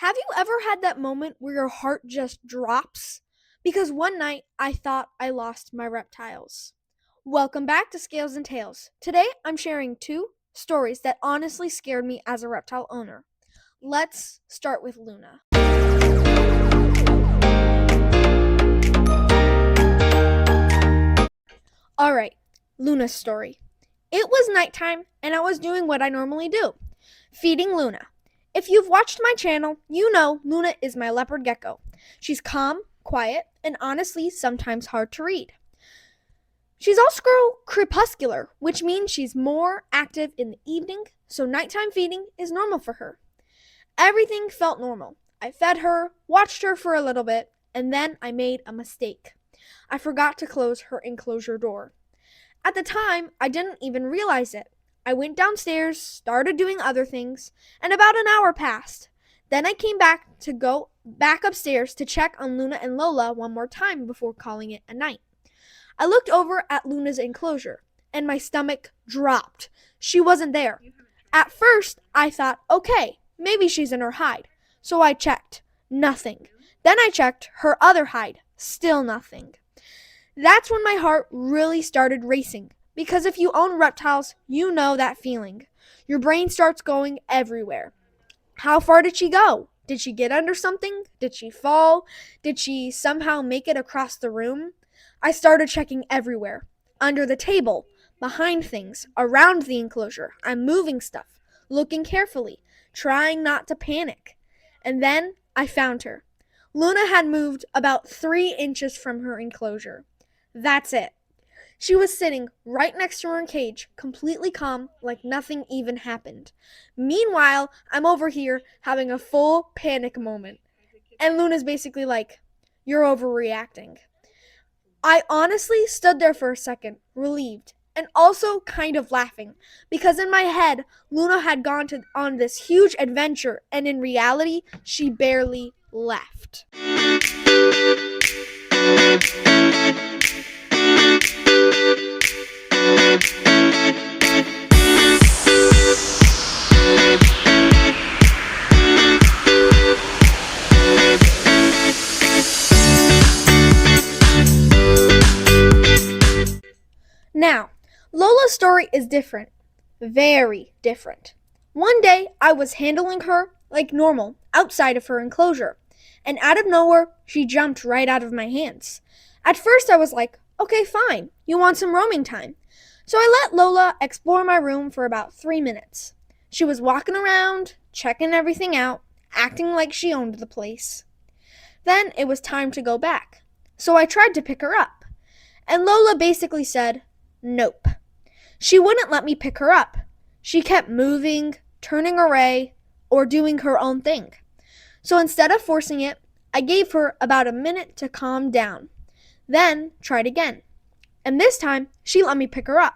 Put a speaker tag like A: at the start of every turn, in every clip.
A: Have you ever had that moment where your heart just drops? Because one night I thought I lost my reptiles. Welcome back to Scales and Tails. Today I'm sharing two stories that honestly scared me as a reptile owner. Let's start with Luna. Alright, Luna's story. It was nighttime and I was doing what I normally do, feeding Luna. If you've watched my channel, you know Luna is my leopard gecko. She's calm, quiet, and honestly sometimes hard to read. She's also crepuscular, which means she's more active in the evening, so nighttime feeding is normal for her. Everything felt normal. I fed her, watched her for a little bit, and then I made a mistake. I forgot to close her enclosure door. At the time, I didn't even realize it. I went downstairs, started doing other things, and about an hour passed. Then I came back to go back upstairs to check on Luna and Lola one more time before calling it a night. I looked over at Luna's enclosure, and my stomach dropped. She wasn't there. At first, I thought, okay, maybe she's in her hide. So I checked. Nothing. Then I checked her other hide. Still nothing. That's when my heart really started racing. Because if you own reptiles, you know that feeling. Your brain starts going everywhere. How far did she go? Did she get under something? Did she fall? Did she somehow make it across the room? I started checking everywhere. Under the table, behind things, around the enclosure. I'm moving stuff, looking carefully, trying not to panic. And then I found her. Luna had moved about 3 inches from her enclosure. That's it. She was sitting right next to her cage, completely calm, like nothing even happened. Meanwhile, I'm over here having a full panic moment. And Luna's basically like, "You're overreacting." I honestly stood there for a second, relieved, and also kind of laughing, because in my head, Luna had gone on this huge adventure, and in reality, she barely left. Now, Lola's story is different. Very different. One day, I was handling her like normal, outside of her enclosure, and out of nowhere, she jumped right out of my hands. At first, I was like, okay, fine, you want some roaming time. So I let Lola explore my room for about 3 minutes. She was walking around, checking everything out, acting like she owned the place. Then it was time to go back. So I tried to pick her up. And Lola basically said, nope. She wouldn't let me pick her up. She kept moving, turning away, or doing her own thing. So instead of forcing it, I gave her about a minute to calm down. Then tried again. And this time, she let me pick her up.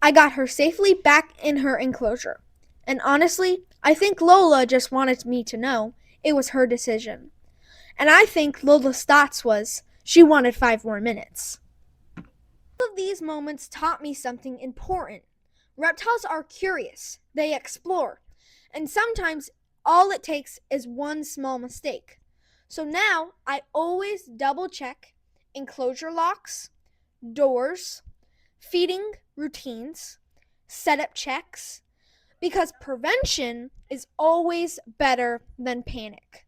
A: I got her safely back in her enclosure. And honestly, I think Lola just wanted me to know it was her decision. And I think Lola's thoughts was she wanted 5 more minutes. All of these moments taught me something important. Reptiles are curious. They explore. And sometimes all it takes is one small mistake. So now I always double check enclosure locks, doors, feeding routines, setup checks, because prevention is always better than panic.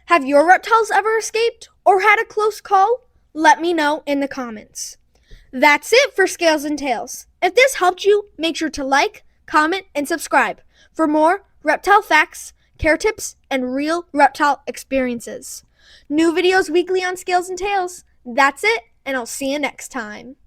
A: Have your reptiles ever escaped or had a close call? Let me know in the comments. That's it for Scales and Tails. If this helped you, make sure to like, comment, and subscribe for more reptile facts, care tips, and real reptile experiences. New videos weekly on Scales and Tails. That's it, and I'll see you next time.